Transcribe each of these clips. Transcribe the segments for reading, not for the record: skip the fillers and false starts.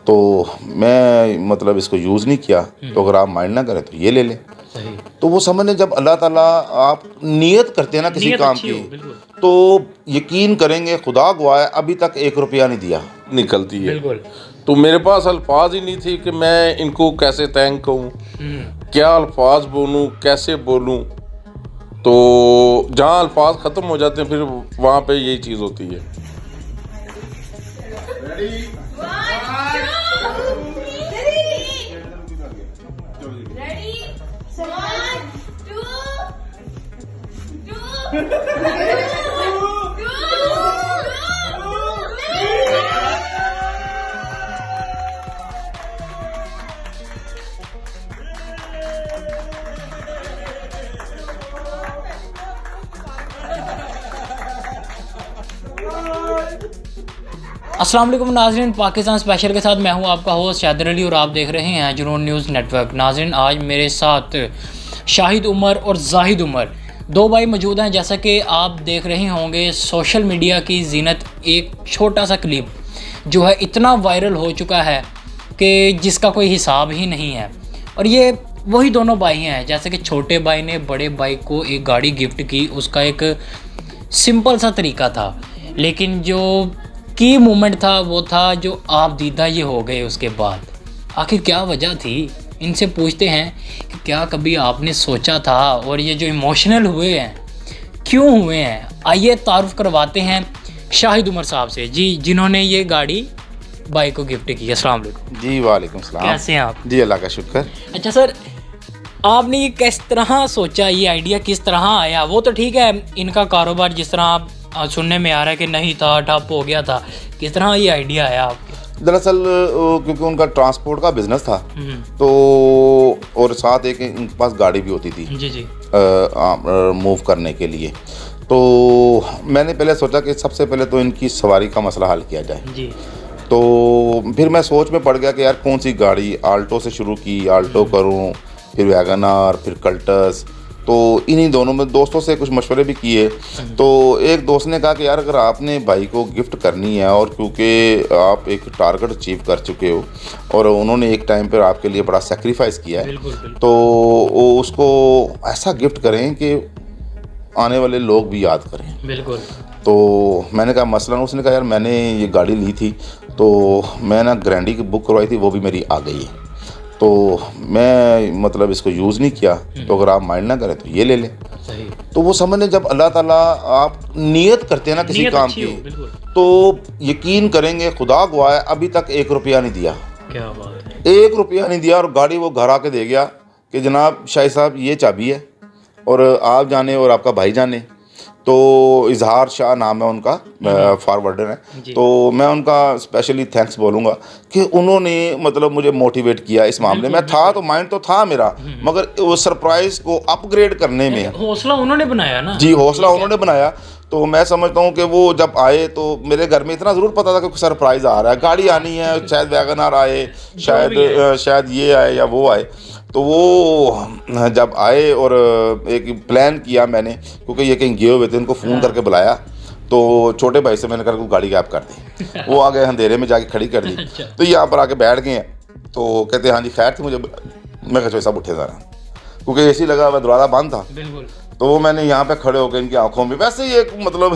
तो मैं मतलब इसको यूज़ नहीं किया, तो अगर आप माइंड ना करें तो ये ले लें। सही। तो वो समझने जब अल्लाह ताला आप नियत करते हैं ना किसी नीयत काम अच्छी की, हो, बिल्कुल। तो यकीन करेंगे खुदा गवाह है अभी तक 1 रुपया नहीं दिया। निकलती है। बिल्कुल। तो मेरे पास अल्फाज ही नहीं थी कि मैं इनको कैसे थैंक कहूँ, क्या अल्फाज बोलूँ, कैसे बोलूँ। तो जहाँ अल्फाज ख़त्म हो जाते हैं फिर वहाँ पे यही चीज़ होती है। अस्सलाम वालेकुम नाज़रीन, पाकिस्तान स्पेशल के साथ मैं हूं आपका होस्ट शाहिद अली और आप देख रहे हैं जुनून न्यूज़ नेटवर्क। नाज़रीन, आज मेरे साथ शाहिद उमर और जाहिद उमर दो भाई मौजूद हैं। जैसा कि आप देख रहे होंगे सोशल मीडिया की जीनत एक छोटा सा क्लिप जो है इतना वायरल हो चुका है कि जिसका कोई हिसाब ही नहीं है। और ये वही दोनों भाई हैं, जैसे कि छोटे भाई ने बड़े भाई को एक गाड़ी गिफ्ट की। उसका एक सिंपल सा तरीका था, लेकिन जो की मोमेंट था वो था जो आप दीदा ये हो गए उसके बाद। आखिर क्या वजह थी, इनसे पूछते हैं कि क्या कभी आपने सोचा था, और ये जो इमोशनल हुए हैं क्यों हुए हैं। आइए तारुफ करवाते हैं शाहिद उमर साहब से, जी, जिन्होंने ये गाड़ी भाई को गिफ्ट की। अस्सलाम वालेकुम। जी वालेकुम सलाम। कैसे हैं आप? जी अल्लाह का शुक्र। अच्छा सर, आपने ये किस तरह सोचा, ये आइडिया किस तरह आया? वो तो ठीक है, इनका कारोबार जिस तरह आप सुनने में आ रहा है कि नहीं था, ठप हो गया था, किस तरह ये आइडिया आया आपके? दरअसल क्योंकि उनका ट्रांसपोर्ट का बिजनेस था, तो और साथ एक उनके पास गाड़ी भी होती थी जी जी मूव करने के लिए। तो मैंने पहले सोचा कि सबसे पहले तो इनकी सवारी का मसला हल किया जाए। जी। तो फिर मैं सोच में पड़ गया कि यार कौन सी गाड़ी, आल्टो से शुरू की, आल्टो करूं, फिर वैगनार, फिर कल्टस। तो इन्हीं दोनों में दोस्तों से कुछ मशवरे भी किए। तो एक दोस्त ने कहा कि यार अगर आपने भाई को गिफ्ट करनी है, और क्योंकि आप एक टारगेट अचीव कर चुके हो और उन्होंने एक टाइम पर आपके लिए बड़ा सेक्रीफाइस किया है, बिल्कुल, बिल्कुल। तो उसको ऐसा गिफ्ट करें कि आने वाले लोग भी याद करें। बिल्कुल। तो मैंने कहा मसलन, उसने कहा यार मैंने ये गाड़ी ली थी, तो मैं ना ग्रैंडी की बुक करवाई थी, वो भी मेरी आ गई है, तो मैं मतलब इसको यूज़ नहीं किया, तो अगर आप माइंड ना करें तो ये ले लें। सही। तो वो समझने जब अल्लाह ताला आप नियत करते हैं ना किसी नीयत काम अच्छी की, हो, बिल्कुल। तो यकीन करेंगे खुदा गवाह है अभी तक 1 रुपया नहीं दिया। क्या बात है। 1 रुपया नहीं दिया, और गाड़ी वो घर आके दे गया कि जनाब शाहिद साहब ये चाबी है, और आप जाने और आपका भाई जाने। तो इजहार शाह नाम है उनका, फॉरवर्डर है। तो मैं उनका स्पेशली थैंक्स बोलूँगा कि उन्होंने मतलब मुझे मोटिवेट किया इस मामले में। था तो माइंड तो था मेरा, मगर वो सरप्राइज़ को अपग्रेड करने में हौसला उन्होंने बनाया ना। जी, हौसला उन्होंने बनाया। तो मैं समझता हूँ कि वो जब आए तो मेरे घर में इतना ज़रूर पता था कि सरप्राइज़ आ रहा है, गाड़ी आनी है, शायद वैगनार आए, शायद ये आए या वो आए। तो वो जब आए और एक प्लान किया मैंने, क्योंकि ये कहीं गए हुए थे, उनको फ़ोन करके बुलाया। तो छोटे भाई से मैंने कहा गाड़ी गैप कर दी। वो आ गए, अंधेरे में जाके खड़ी कर दी। तो यहाँ पर आके बैठ गए हैं। तो कहते हाँ जी खैर थी मुझे। मैं कहा सब उठे ज़रा, क्योंकि एसी लगा हुआ, दरवाज़ा बंद था। बिल्कुल। तो वो मैंने यहाँ पे खड़े होकर इनकी आंखों में वैसे ही एक मतलब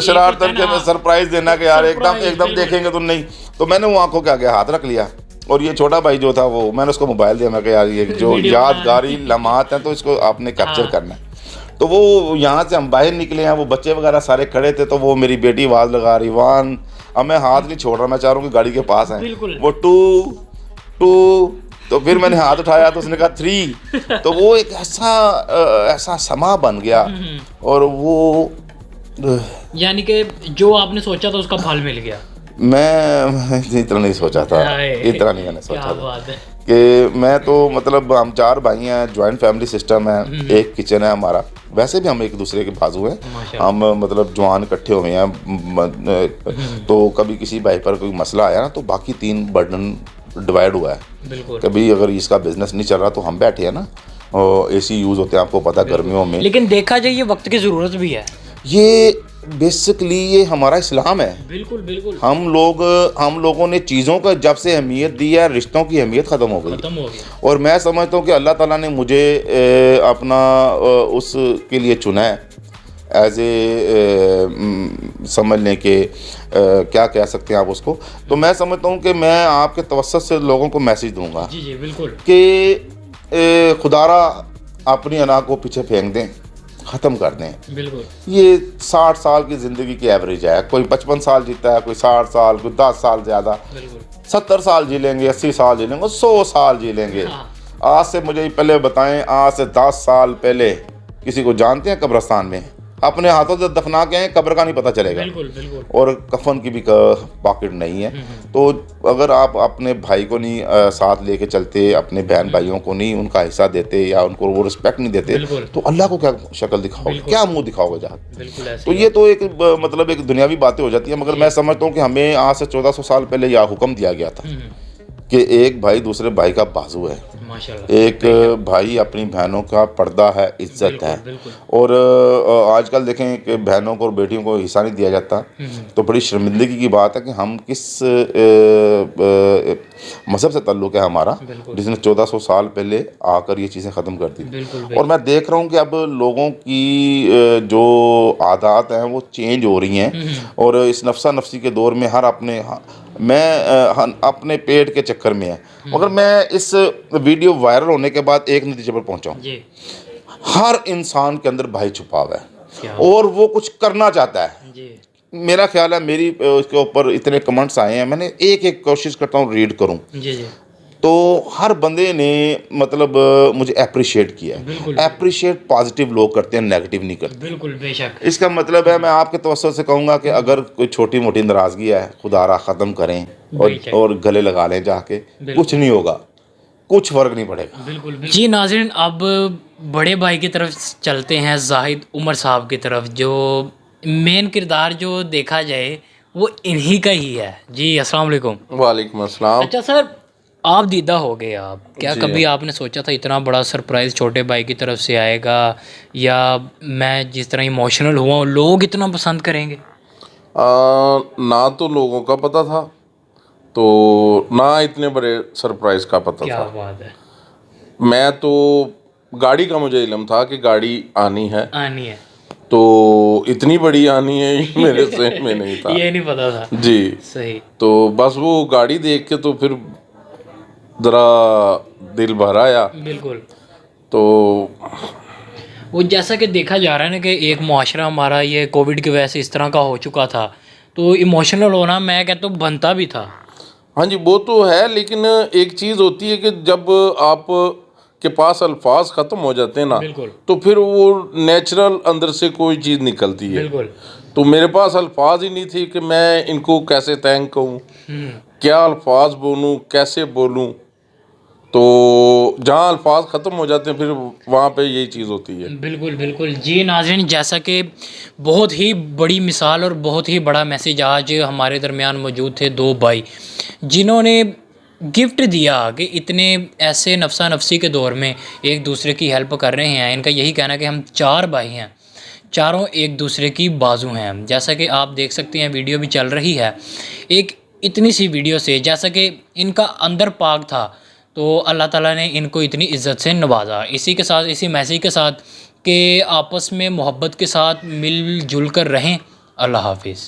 शरारतन के सरप्राइज़ देना कि यार एकदम देखेंगे तो नहीं। तो मैंने वो आंखों के आगे हाथ रख लिया, और ये छोटा भाई जो था वो मैंने उसको मोबाइल दिया। मैं कहा यार ये जो यादगारी लम्हात हैं तो इसको आपने कैप्चर करना है। तो वो यहाँ से हम बाहर निकले हैं, वो बच्चे वगैरह सारे खड़े थे। तो वो मेरी बेटी आवाज़ लगा रही, वान। अब मैं हाथ नहीं छोड़ रहा, मैं चाह रहा हूँ कि गाड़ी के पास आए। वो 2 तो फिर मैंने हाथ उठाया तो उसने कहा 3। तो वो एक ऐसा समा बन गया, और वो यानी कि जो आपने सोचा था उसका फल मिल गया। मैं इतना नहीं सोचा था, इतना नहीं मैंने सोचा था बात है कि मैं तो मतलब हम 4 भाई हैं, जॉइंट फैमिली सिस्टम है, एक किचन है हमारा। वैसे भी हम एक दूसरे के बाजू हैं, हम मतलब जवान इकट्ठे हुए हैं। तो कभी किसी भाई पर कोई मसला आया ना, तो बाकी 3 बर्डन डिवाइड हुआ है। कभी अगर इसका बिजनेस नहीं चल रहा तो हम बैठे हैं ना, और एसी यूज़ होते हैं, आपको पता गर्मियों में। लेकिन देखा जाए ये वक्त की ज़रूरत भी है। ये बेसिकली ये हमारा इस्लाम है। बिल्कुल बिल्कुल हम लोगों ने चीज़ों का जब से अहमियत दी है, रिश्तों की अहमियत ख़त्म हो गई। खत्म हो गया। और मैं समझता हूँ कि अल्लाह ताला ने मुझे अपना उसके लिए चुना है, एज ए समझ लें कि क्या कह सकते हैं आप उसको। तो मैं समझता हूँ कि मैं आपके तवस्सुत से लोगों को मैसेज दूंगा जी जी बिल्कुल कि खुदारा अपनी अना को पीछे फेंक दें, ख़त्म कर दें। बिल्कुल। ये 60 साल की ज़िंदगी की एवरेज है, कोई 55 साल जीता है, कोई 60 साल, कोई 10 साल ज़्यादा, बिल्कुल 70 साल जी लेंगे, 80 साल जी लेंगे, 100 साल जी लेंगे। हाँ। आज से मुझे पहले बताएं, आज से 10 साल पहले किसी को जानते हैं कब्रिस्तान में अपने हाथों से दफना के हैं, कब्र का नहीं पता चलेगा। बिल्कुल बिल्कुल। और कफन की भी पॉकेट नहीं है। तो अगर आप अपने भाई को नहीं साथ लेके चलते, अपने बहन भाइयों को नहीं उनका हिस्सा देते या उनको वो रिस्पेक्ट नहीं देते, बिल्कुल। तो अल्लाह को क्या शक्ल दिखाओगे, बिल्कुल। क्या मुंह दिखाओगे जाकर? बिल्कुल ऐसे तो ही ये तो एक मतलब एक दुनियावी बातें हो जाती हैं। मगर मैं समझता हूँ कि हमें आज से 1400 साल पहले यह हुक्म दिया गया था कि एक भाई दूसरे भाई का बाजू है, माशाल्लाह। एक भाई अपनी बहनों का पर्दा है, इज्जत है। बिल्कुल। और आजकल देखें कि बहनों को और बेटियों को हिस्सा नहीं दिया जाता, तो बड़ी शर्मिंदगी की बात है कि हम किस मज़हब से ताल्लुक़ है हमारा, जिसने 1400 साल पहले आकर ये चीज़ें ख़त्म कर दी। बिल्कुल। और मैं देख रहा हूँ कि अब लोगों की जो आदत हैं वो चेंज हो रही हैं। और इस नफ्सा नफसी के दौर में हर अपने पेट के चक्कर में है। मगर मैं इस वीडियो वायरल होने के बाद एक नतीजे पर पहुंचा हूं, जी हर इंसान के अंदर भाई छुपा हुआ है क्या? और वो कुछ करना चाहता है। जी मेरा ख्याल है, मेरी उसके ऊपर इतने कमेंट्स आए हैं, मैंने एक कोशिश करता हूँ रीड करूँ, जी जी तो हर बंदे ने मतलब मुझे अप्रिशिएट किया है। बिल्कुल। अप्रिशिएट पॉजिटिव लोग करते हैं, नेगेटिव नहीं करते। बिल्कुल बेशक। इसका मतलब है, मैं आपके तवज्जो से कहूँगा कि अगर कोई छोटी मोटी नाराज़गी है, खुदारा ख़त्म करें और गले लगा लें जाके, कुछ नहीं होगा, कुछ फ़र्क नहीं पड़ेगा। बिल्कुल। जी नाज़रीन, अब बड़े भाई की तरफ चलते हैं, जाहिद उमर साहब की तरफ। जो मेन किरदार जो देखा जाए वो इन्हीं का ही है। जी अस्सलाम वालेकुम। वालेकुम अस्सलाम। अच्छा सर, आप दीदा हो गए, आप क्या कभी आपने सोचा था इतना बड़ा सरप्राइज़ छोटे भाई की तरफ से आएगा, या मैं जिस तरह इमोशनल हुआ हूँ लोग इतना पसंद करेंगे? ना तो लोगों का पता था, तो ना इतने बड़े सरप्राइज का पता क्या था। बात है। मैं तो गाड़ी का मुझे इल्म था कि गाड़ी आनी है, आनी है, तो इतनी बड़ी आनी है ये मेरे से में नहीं था। ये नहीं पता था। जी। सही। तो बस वो गाड़ी देख के तो फिर ज़रा दिल भर आया। बिल्कुल। तो वो जैसा कि देखा जा रहा है ना कि एक मुआशरा हमारा ये कोविड की वजह से इस तरह का हो चुका था, तो इमोशनल होना मैं कहता हूँ बनता भी था। हाँ जी, वो तो है, लेकिन एक चीज़ होती है कि जब आप के पास अल्फाज ख़त्म हो जाते हैं ना, बिल्कुल। तो फिर वो नेचुरल अंदर से कोई चीज़ निकलती है। बिल्कुल। तो मेरे पास अल्फाज ही नहीं थी कि मैं इनको कैसे थैंक कहूँ, क्या अल्फाज बोलूँ, कैसे बोलूँ। तो जहाँ अल्फाज ख़त्म हो जाते हैं फिर वहाँ पे यही चीज़ होती है। बिल्कुल बिल्कुल। जी नाज़रीन, जैसा कि बहुत ही बड़ी मिसाल और बहुत ही बड़ा मैसेज आज हमारे दरमियान मौजूद थे दो भाई, जिन्होंने गिफ्ट दिया कि इतने ऐसे नफसा नफसी के दौर में एक दूसरे की हेल्प कर रहे हैं। इनका यही कहना है कि हम 4 भाई हैं, चारों एक दूसरे की बाजू हैं। जैसा कि आप देख सकते हैं वीडियो भी चल रही है, एक इतनी सी वीडियो से जैसा कि इनका अंदर पाक था, तो अल्लाह ताला ने इनको इतनी इज़्ज़त से नवाजा। इसी के साथ, इसी मैसेज के साथ कि आपस में मोहब्बत के साथ मिलजुल कर रहें। अल्लाह हाफिज़।